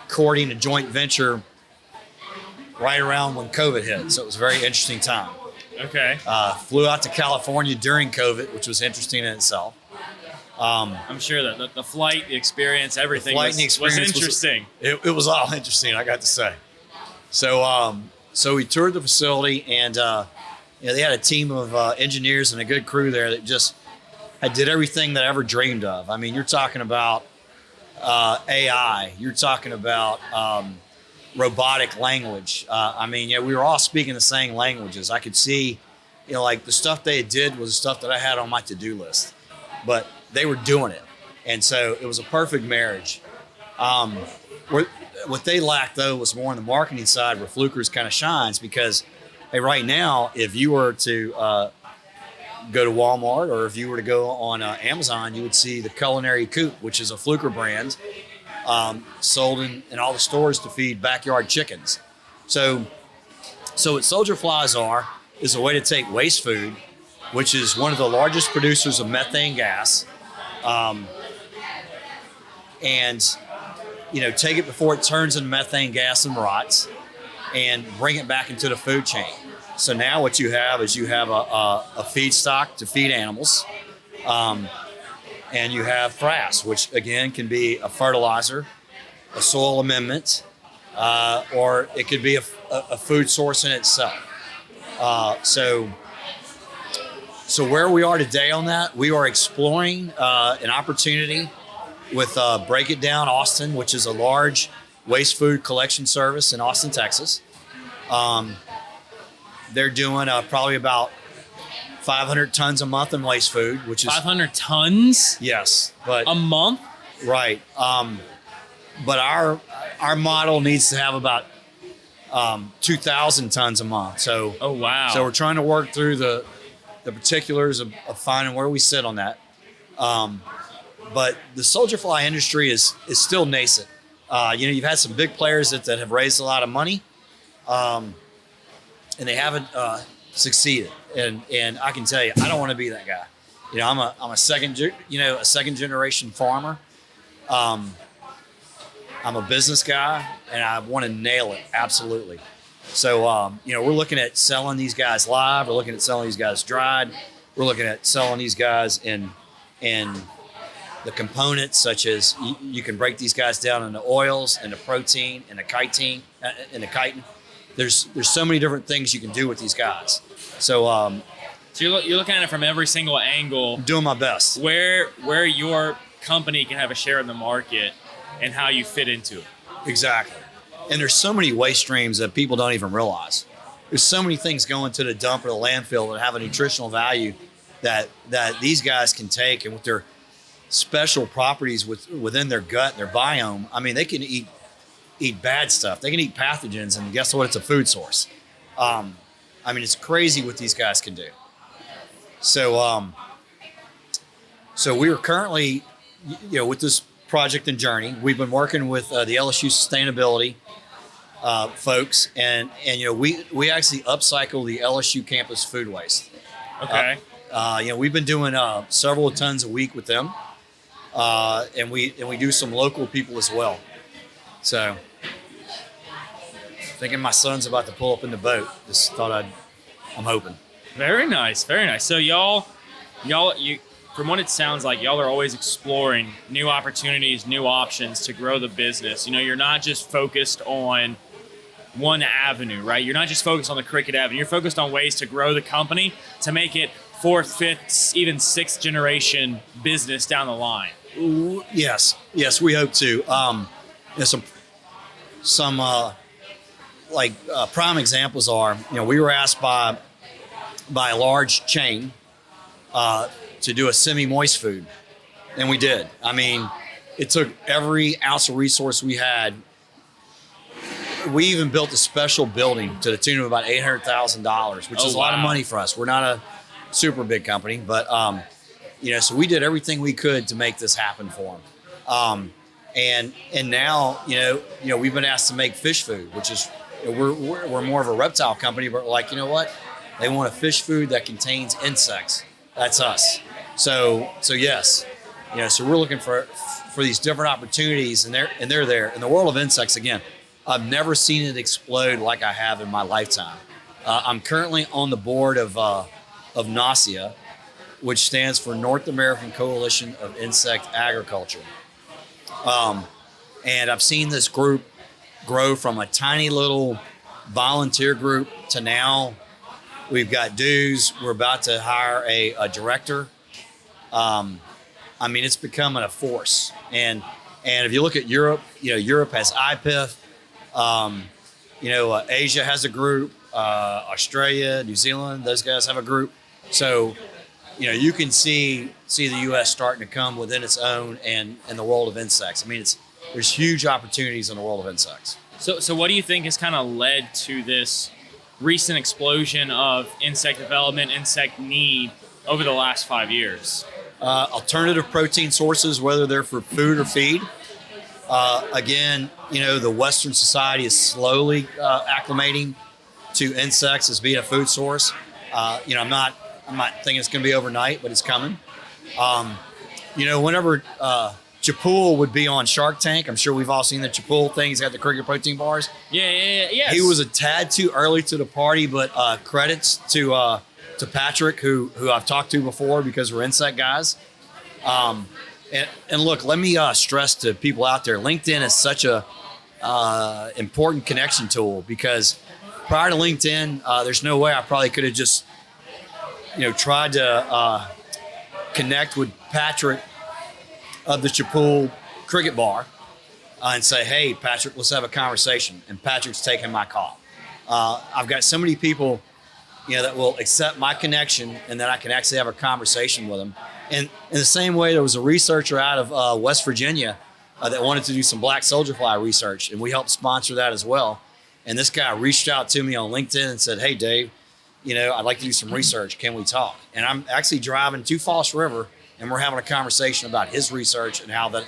B: courting a joint venture right around when COVID hit. So it was a very interesting time.
A: Okay.
B: Flew out to California during COVID, which was interesting in itself.
A: I'm sure that the flight, the experience, everything
B: was
A: interesting.
B: It was all interesting, I got to say. So we toured the facility, and they had a team of engineers and a good crew there that just did everything that I ever dreamed of. I mean, you're talking about AI. You're talking about robotic language. We were all speaking the same languages. I could see, like the stuff they did was the stuff that I had on my to-do list, but they were doing it. And so it was a perfect marriage. What they lacked, though, was more on the marketing side, where Fluker's kind of shines, because, hey, right now, if you were to go to Walmart, or if you were to go on Amazon, you would see the Culinary Coop, which is a Fluker brand, sold in all the stores to feed backyard chickens. So what soldier flies is a way to take waste food, which is one of the largest producers of methane gas, and take it before it turns into methane gas and rots, and bring it back into the food chain. So now what you have is a feedstock to feed animals, and you have frass, which again can be a fertilizer, a soil amendment, or it could be a food source in itself. So where we are today on that, we are exploring an opportunity with Break It Down Austin, which is a large waste food collection service in Austin, Texas. They're doing probably about 500 tons a month in waste food, which is
A: 500 tons.
B: Yes, but
A: a month.
B: Right. But our model needs to have about 2,000 tons a month. So
A: oh wow.
B: So we're trying to work through the particulars of finding where we sit on that. But the soldier fly industry is still nascent. You've had some big players that have raised a lot of money, and they haven't succeeded. And I can tell you, I don't want to be that guy. I'm a second generation farmer. I'm a business guy, and I want to nail it absolutely. So we're looking at selling these guys live. We're looking at selling these guys dried. We're looking at selling these guys in the components, such as you can break these guys down into oils, into protein, into chitin. There's so many different things you can do with these guys. So
A: you're looking at it from every single angle.
B: I'm doing my best.
A: Where your company can have a share in the market and how you fit into it.
B: Exactly. And there's so many waste streams that people don't even realize. There's so many things going to the dump or the landfill that have a nutritional value that these guys can take, and with their special properties within their gut, their biome. I mean, they can eat bad stuff. They can eat pathogens, and guess what? It's a food source. I mean, it's crazy what these guys can do. So, so we are currently, with this project and journey, we've been working with the Lsu Sustainability folks, and we actually upcycle the LSU campus food waste.
A: Okay.
B: We've been doing several tons a week with them, and we do some local people as well. So, thinking my son's about to pull up in the boat. Just thought I'm hoping.
A: Very nice, very nice. So y'all, from what it sounds like, y'all are always exploring new opportunities, new options to grow the business. You're not just focused on one avenue, right? You're not just focused on the cricket avenue. You're focused on ways to grow the company to make it 4th, 5th, even 6th generation business down the line.
B: Yes, we hope to. Some prime examples are, we were asked by a large chain to do a semi-moist food, and we did. I mean, it took every ounce of resource we had. We even built a special building to the tune of about $800,000, which is a lot of money for us. We're not a super big company, but so we did everything we could to make this happen for them. And now we've been asked to make fish food, which is we're more of a reptile company, but we're like, you know what? They want a fish food that contains insects. That's us. So yes, so we're looking for these different opportunities, and they're there. In the world of insects, again, I've never seen it explode like I have in my lifetime. I'm currently on the board of NASIA, which stands for North American Coalition of Insect Agriculture. And I've seen this group grow from a tiny little volunteer group to now we've got dues. We're about to hire a director. I mean, it's becoming a force. And if you look at Europe, Europe has IPIF. Asia has a group. Australia, New Zealand, those guys have a group. So, you can see the U.S. starting to come within its own and in the world of insects. I mean, there's huge opportunities in the world of insects.
A: So what do you think has kind of led to this recent explosion of insect development, insect need over the last 5 years?
B: Alternative protein sources, whether they're for food or feed. Again, the Western society is slowly acclimating to insects as being a food source. I'm not thinking it's going to be overnight, but it's coming. Whenever Chapul would be on Shark Tank, I'm sure we've all seen the Chapul thing. He's got the cricket protein bars.
A: Yeah.
B: He was a tad too early to the party, but credits to Patrick, who I've talked to before because we're insect guys. And look, let me stress to people out there, LinkedIn is such a important connection tool, because prior to LinkedIn, there's no way I probably could have just tried to connect with Patrick of the Chapul Cricket Bar and say, hey, Patrick, let's have a conversation. And Patrick's taking my call. I've got so many people that will accept my connection, and then I can actually have a conversation with them. And in the same way, there was a researcher out of West Virginia that wanted to do some black soldier fly research, and we helped sponsor that as well. And this guy reached out to me on LinkedIn and said, hey, Dave, I'd like to do some research. Can we talk? And I'm actually driving to Falls River, and we're having a conversation about his research and how that,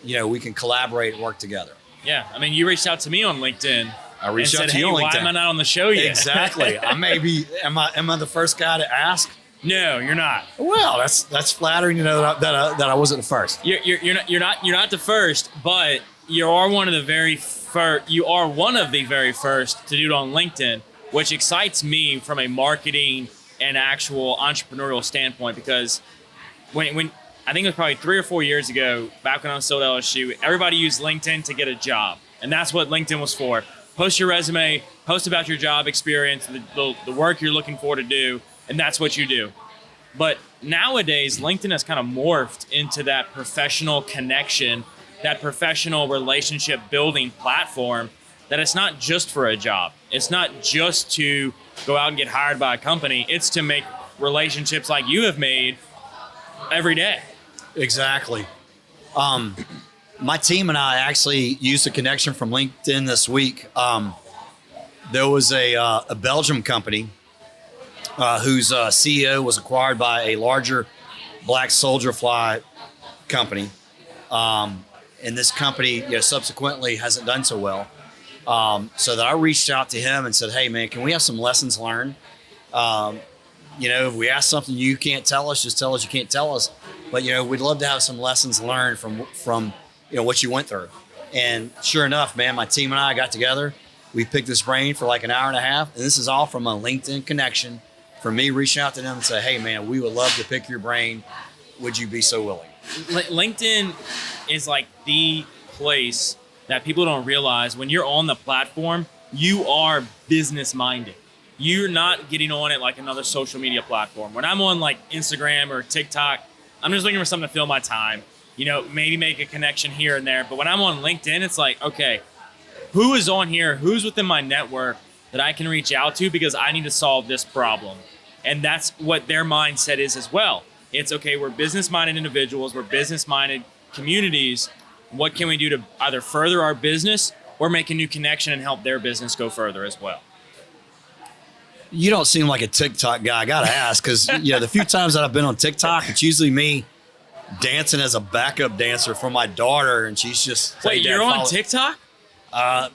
B: we can collaborate and work together.
A: Yeah. I mean, you reached out to me on LinkedIn.
B: I reached out
A: said,
B: to you on LinkedIn.
A: Why am I not on the show yet?
B: Exactly. Am I the first guy to ask?
A: No, you're not.
B: Well, that's flattering, that I wasn't the first.
A: You're not the first, but you are one of the very first. You are one of the very first to do it on LinkedIn, which excites me from a marketing and actual entrepreneurial standpoint, because when I think it was probably 3 or 4 years ago, back when I was still at LSU, everybody used LinkedIn to get a job, and that's what LinkedIn was for. Post your resume, post about your job experience, the work you're looking for to do, and that's what you do. But nowadays, LinkedIn has kind of morphed into that professional connection, that professional relationship building platform, that it's not just for a job. It's not just to go out and get hired by a company. It's to make relationships like you have made every day.
B: Exactly. My team and I actually used a connection from LinkedIn this week. There was a Belgium company whose CEO was acquired by a larger black Soldierfly company. And this company, subsequently hasn't done so well. So that I reached out to him and said, hey, man, can we have some lessons learned? If we ask something you can't tell us, just tell us you can't tell us. But, we'd love to have some lessons learned from what you went through. And sure enough, man, my team and I got together. We picked his brain for like an hour and a half. And this is all from a LinkedIn connection, from me reaching out to them and say, hey, man, we would love to pick your brain. Would you be so willing?
A: LinkedIn is like the place that people don't realize. When you're on the platform, you are business minded. You're not getting on it like another social media platform. When I'm on like Instagram or TikTok, I'm just looking for something to fill my time, maybe make a connection here and there. But when I'm on LinkedIn, it's like, okay, who is on here? Who's within my network that I can reach out to because I need to solve this problem? And that's what their mindset is as well. It's okay, we're business-minded individuals, we're business-minded communities. What can we do to either further our business or make a new connection and help their business go further as well?
B: You don't seem like a TikTok guy. I got to ask, because the few times that I've been on TikTok, it's usually me dancing as a backup dancer for my daughter, and she's just...
A: Wait, you're on TikTok?
B: I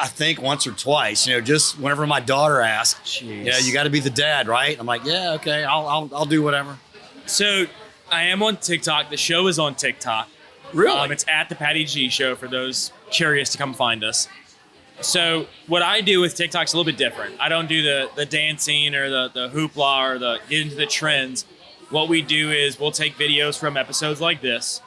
B: think once or twice, just whenever my daughter asks, you got to be the dad, right? I'm like, yeah, okay, I'll do whatever.
A: So I am on TikTok. The show is on TikTok.
B: Really?
A: It's at the Patty G Show for those curious to come find us. So what I do with TikTok's a little bit different. I don't do the dancing or the hoopla or the get into the trends. What we do is we'll take videos from episodes like this.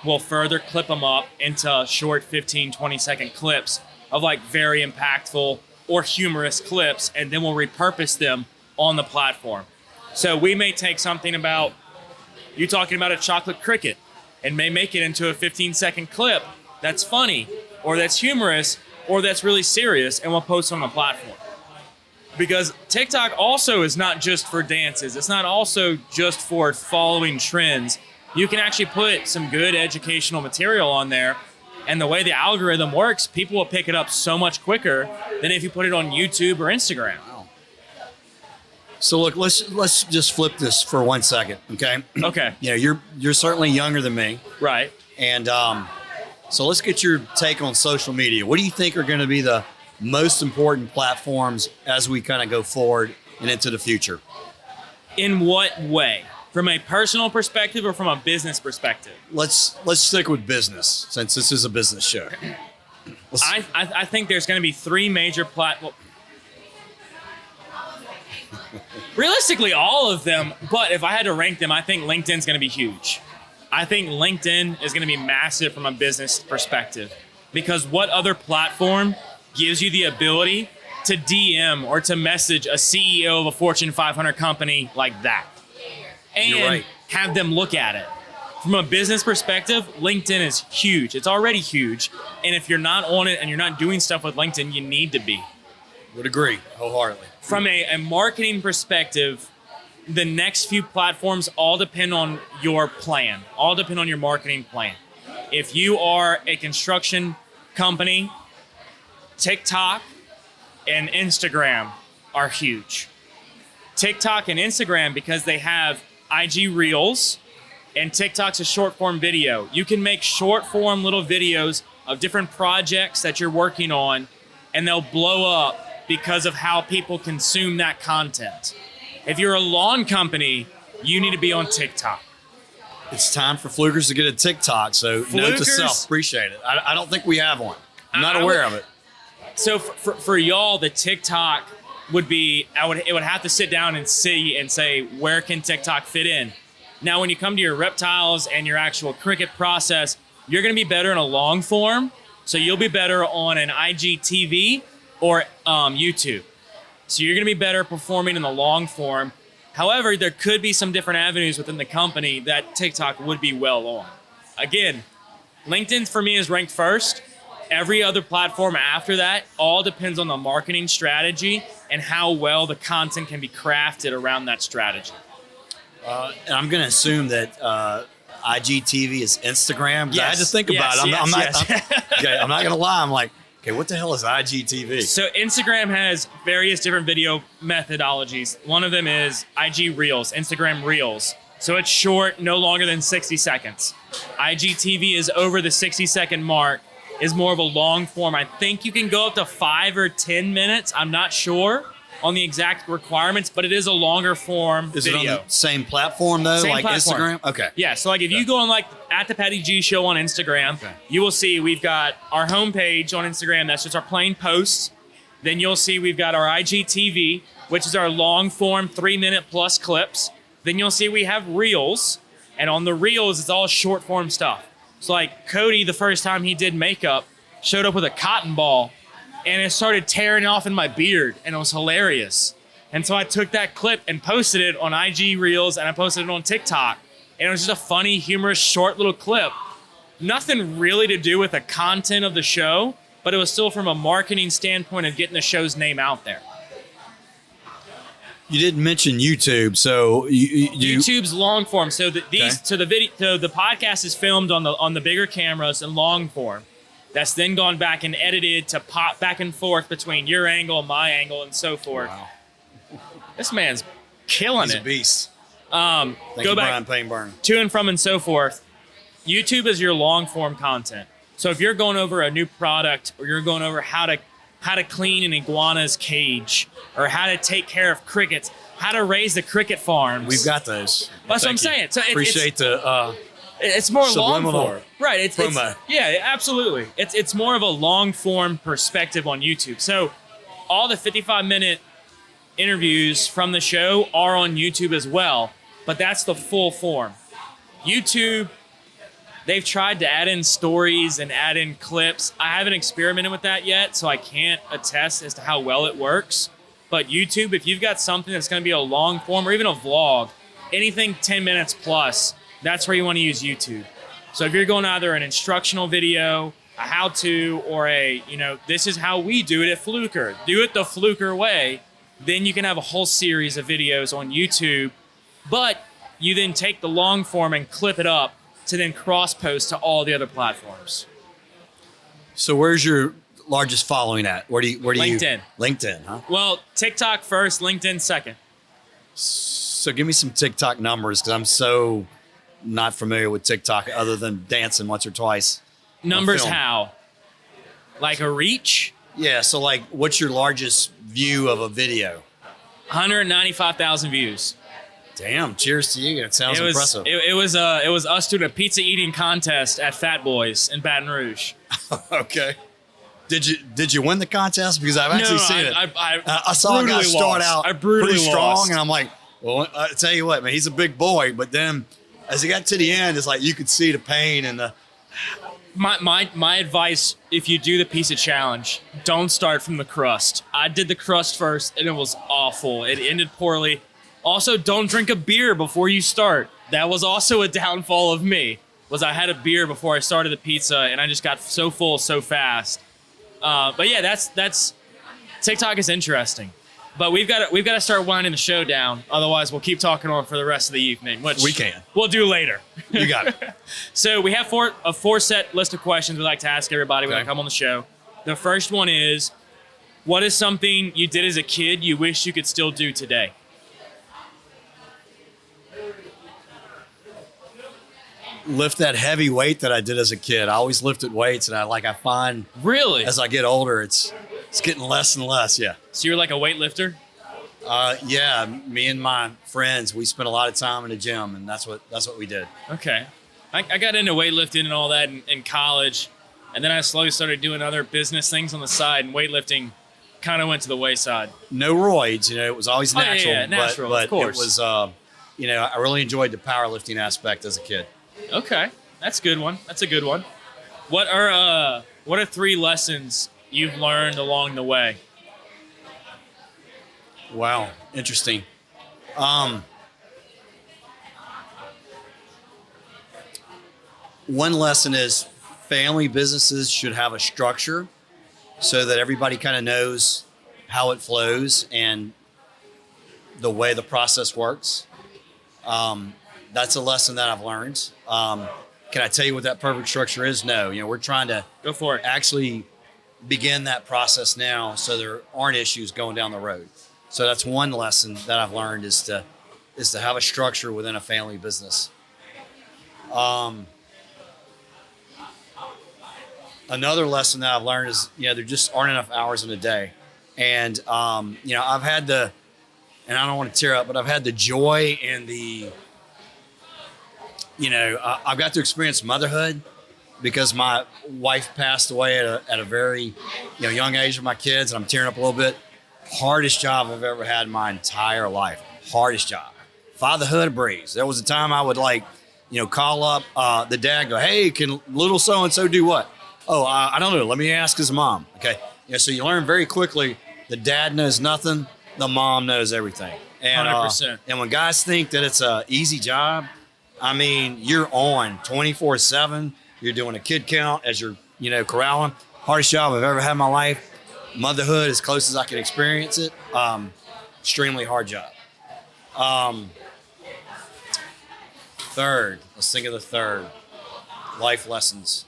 A: We'll further clip them up into short 15, 20-second clips of like very impactful or humorous clips, and then we'll repurpose them on the platform. So we may take something about you talking about a chocolate cricket and may make it into a 15-second clip that's funny or that's humorous or that's really serious, and we'll post on the platform. Because TikTok also is not just for dances. It's not also just for following trends. You can actually put some good educational material on there, and the way the algorithm works, people will pick it up so much quicker than if you put it on YouTube or Instagram.
B: So look, let's just flip this for 1 second, okay?
A: Okay.
B: You're certainly younger than me.
A: Right.
B: And so let's get your take on social media. What do you think are going to be the most important platforms as we kind of go forward and into the future?
A: In what way? From a personal perspective or from a business perspective?
B: Let's stick with business, since this is a business show.
A: I think there's going to be three major platforms. Realistically, all of them, but if I had to rank them, I think LinkedIn's going to be huge. I think LinkedIn is going to be massive from a business perspective, because what other platform gives you the ability to DM or to message a CEO of a Fortune 500 company like that and have them look at it? From a business perspective, LinkedIn is huge. It's already huge. And if you're not on it and you're not doing stuff with LinkedIn, you need to be.
B: Would agree wholeheartedly.
A: From a marketing perspective, the next few platforms all depend on your plan, all depend on your marketing plan. If you are a construction company, TikTok and Instagram are huge. TikTok and Instagram, because they have IG Reels, and TikTok's a short form video. You can make short form little videos of different projects that you're working on, and they'll blow up because of how people consume that content. If you're a lawn company, you need to be on TikTok.
B: It's time for Flukers to get a TikTok, so note to self, appreciate it. I don't think we have one. I'm not aware of it.
A: So for y'all, the TikTok would be, it would have to sit down and see and say, where can TikTok fit in? Now, when you come to your reptiles and your actual cricket process, you're gonna be better in a long form, so you'll be better on an IGTV or YouTube. So you're gonna be better performing in the long form. However, there could be some different avenues within the company that TikTok would be well on. Again, LinkedIn for me is ranked first. Every other platform after that all depends on the marketing strategy and how well the content can be crafted around that strategy.
B: And I'm going to assume that IGTV is Instagram. 'Cause I had to think about it. I'm not going to lie. I'm like, okay, what the hell is IGTV?
A: So Instagram has various different video methodologies. One of them is IG Reels, Instagram Reels. So it's short, no longer than 60 seconds. IGTV is over the 60-second mark, is more of a long form. I think you can go up to 5 or 10 minutes. I'm not sure on the exact requirements, but it is a longer form
B: Is
A: video.
B: it on the same platform, though,
A: Same
B: like
A: platform.
B: Instagram? Okay.
A: Yeah, so like if you go on like at the Patty G Show on Instagram, you will see we've got our homepage on Instagram. That's just our plain posts. Then you'll see we've got our IGTV, which is our long form 3-minute plus clips. Then you'll see we have Reels, and on the Reels, it's all short form stuff. So like Cody, the first time he did makeup, showed up with a cotton ball, and it started tearing off in my beard, and it was hilarious. And so I took that clip and posted it on IG Reels, and I posted it on TikTok. And it was just a funny, humorous, short little clip. Nothing really to do with the content of the show, but it was still from a marketing standpoint of getting the show's name out there.
B: You didn't mention YouTube, so
A: YouTube's long form. So the podcast is filmed on the bigger cameras in long form. That's then gone back and edited to pop back and forth between your angle, my angle, and so forth.
B: Wow.
A: This man's killing
B: He's
A: it.
B: a beast.
A: Thank
B: you, Brian Payneburn.
A: To and from and so forth. YouTube is your long form content. So if you're going over a new product, or you're going over how to clean an iguana's cage, or how to take care of crickets, how to raise the cricket farms.
B: We've got those.
A: That's what I'm saying. So
B: Appreciate
A: it's more long
B: subliminal
A: form. Right. It's
B: promo.
A: yeah, absolutely. It's more of a long form perspective on YouTube. So all the 55-minute interviews from the show are on YouTube as well, but that's the full form. YouTube, they've tried to add in stories and add in clips. I haven't experimented with that yet, so I can't attest as to how well it works. But YouTube, if you've got something that's going to be a long form or even a vlog, anything 10 minutes plus, that's where you want to use YouTube. So if you're going either an instructional video, a how-to, or this is how we do it at Fluker, do it the Fluker way, then you can have a whole series of videos on YouTube. But you then take the long form and clip it up to then cross-post to all the other platforms.
B: So where's your largest following at? Where do you?
A: LinkedIn.
B: LinkedIn, huh?
A: Well, TikTok first, LinkedIn second.
B: So give me some TikTok numbers, because I'm so not familiar with TikTok other than dancing once or twice.
A: Numbers how? Like a reach?
B: Yeah, so like what's your largest view of a video?
A: 195,000 views.
B: Damn, cheers to you. It sounds impressive.
A: It was us doing a pizza eating contest at Fat Boys in Baton Rouge.
B: Okay. Did you win the contest? Because I've actually seen it.
A: I
B: saw a guy start
A: lost.
B: out
A: pretty
B: strong,
A: lost.
B: and I'm like, well, I tell you what, man, he's a big boy. But then as he got to the end, it's like you could see the pain and the.
A: My advice, if you do the pizza challenge, don't start from the crust. I did the crust first, and it was awful. It ended poorly. Also, don't drink a beer before you start. That was also a downfall of me. Was I had a beer before I started the pizza, and I just got so full so fast. But yeah, that's TikTok is interesting. But we've got to start winding the show down. Otherwise, we'll keep talking on for the rest of the evening, which
B: we can.
A: We'll do later.
B: You got it.
A: So we have a four set list of questions we like to ask everybody when they come on the show. The first one is, what is something you did as a kid you wish you could still do today?
B: Lift that heavy weight that I did as a kid. I always lifted weights, and I find
A: Really?
B: as I get older, it's getting less and less. Yeah.
A: So you're like a weightlifter?
B: Yeah. Me and my friends, we spent a lot of time in the gym, and that's what we did.
A: Okay. I got into weightlifting and all that in college, and then I slowly started doing other business things on the side, and weightlifting kind of went to the wayside.
B: No roids, it was always natural.
A: Yeah, natural,
B: but
A: of course.
B: It was, I really enjoyed the powerlifting aspect as a kid.
A: Okay, that's a good one. That's a good one. What are 3 lessons you've learned along the way?
B: Wow, interesting. One lesson is family businesses should have a structure so that everybody kind of knows how it flows and the way the process works. That's a lesson that I've learned. Can I tell you what that perfect structure is? No. We're trying to
A: Go for it.
B: actually begin that process now so there aren't issues going down the road. So that's one lesson that I've learned is to have a structure within a family business. Another lesson that I've learned is, there just aren't enough hours in a day. And, I've had and I don't want to tear up, but I've had the joy and I've got to experience motherhood because my wife passed away at a very, young age with my kids, and I'm tearing up a little bit. Hardest job I've ever had in my entire life. Hardest job. Fatherhood breeze. There was a time I would call up the dad, go, hey, can little so-and-so do what? Oh, I don't know. Let me ask his mom. Okay. So you learn very quickly the dad knows nothing. The mom knows everything. And,
A: 100%.
B: And when guys think that it's an easy job, I mean, you're on 24/7. You're doing a kid count as you're, corralling. Hardest job I've ever had in my life. Motherhood as close as I can experience it. Extremely hard job. Third, let's think of the third. Life lessons.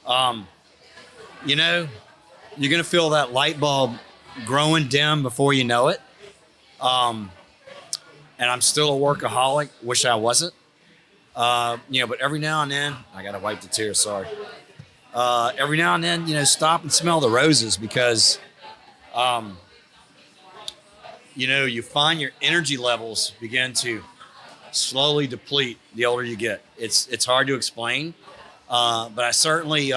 B: You're going to feel that light bulb growing dim before you know it. And I'm still a workaholic. Wish I wasn't. But every now and then, I got to wipe the tears, sorry. Every now and then, stop and smell the roses because, you find your energy levels begin to slowly deplete the older you get. It's hard to explain, but I certainly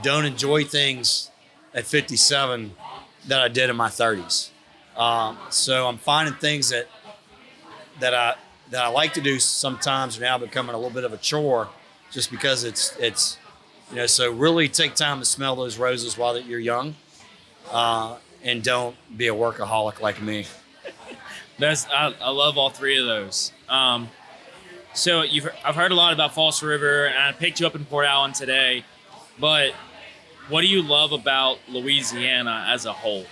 B: don't enjoy things at 57 that I did in my 30s. So I'm finding things that I like to do sometimes are now becoming a little bit of a chore, just because it's so really take time to smell those roses while that you're young, and don't be a workaholic like me.
A: I love all three of those. So I've heard a lot about False River, and I picked you up in Port Allen today. But what do you love about Louisiana as a whole?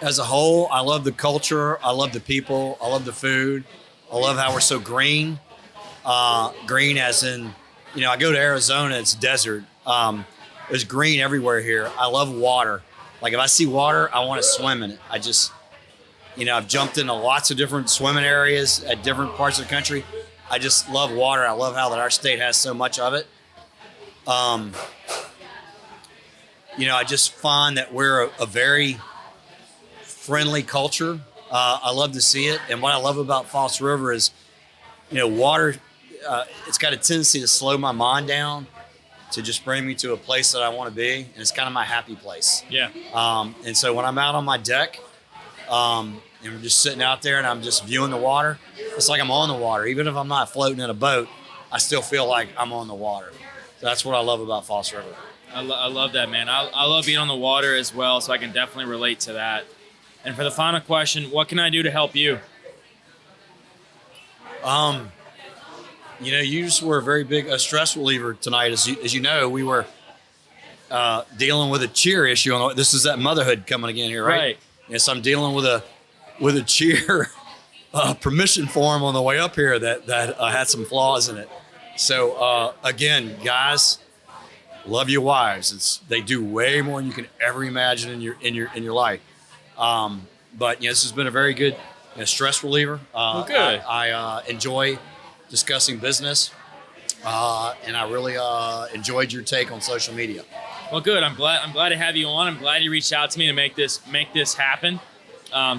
B: As a whole, I love the culture. I love the people. I love the food. I love how we're so green. Green as in, I go to Arizona, it's desert. There's green everywhere here. I love water. Like if I see water, I want to swim in it. I just, I've jumped into lots of different swimming areas at different parts of the country. I just love water. I love how that our state has so much of it. I just find that we're a very friendly culture. I love to see it. And what I love about False River is, water, it's got a tendency to slow my mind down, to just bring me to a place that I want to be. And it's kind of my happy place.
A: Yeah.
B: And so when I'm out on my deck, and we're just sitting out there and I'm just viewing the water, it's like I'm on the water. Even if I'm not floating in a boat, I still feel like I'm on the water. So that's what I love about False River.
A: I love that, man. I love being on the water as well, so I can definitely relate to that. And for the final question, what can I do to help you?
B: You just were a very big stress reliever tonight. As you know, we were dealing with a cheer issue. This is that motherhood coming again here, right?
A: Right.
B: Yes, I'm dealing with a cheer permission form on the way up here that had some flaws in it. So again, guys, love your wives. They do way more than you can ever imagine in your life. But this has been a very good stress reliever.
A: Well, good.
B: I enjoy discussing business, and I really enjoyed your take on social media.
A: Well, good. I'm glad to have you on. I'm glad you reached out to me to make this happen.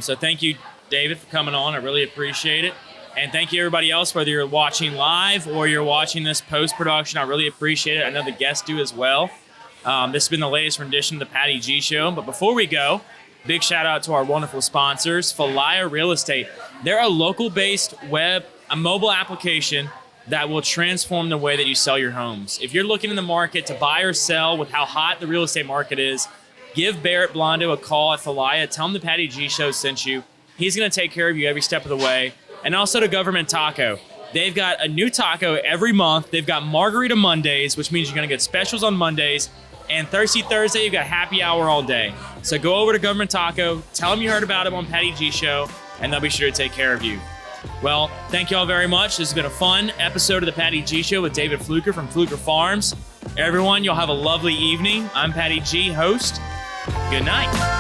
A: So thank you, David, for coming on. I really appreciate it. And thank you, everybody else, whether you're watching live or you're watching this post-production. I really appreciate it. I know the guests do as well. This has been the latest rendition of the Patty G Show. But before we go, big shout out to our wonderful sponsors, Falaya Real Estate. They're a local-based a mobile application that will transform the way that you sell your homes. If you're looking in the market to buy or sell with how hot the real estate market is, give Barrett Blondo a call at Falaya. Tell him the Patty G Show sent you. He's going to take care of you every step of the way. And also to Government Taco. They've got a new taco every month. They've got Margarita Mondays, which means you're going to get specials on Mondays. And Thirsty Thursday, you've got happy hour all day. So go over to Government Taco, tell them you heard about them on Patty G Show, and they'll be sure to take care of you. Well, thank you all very much. This has been a fun episode of the Patty G Show with David Fluker from Fluker Farms. Everyone, you'll have a lovely evening. I'm Patty G, host. Good night.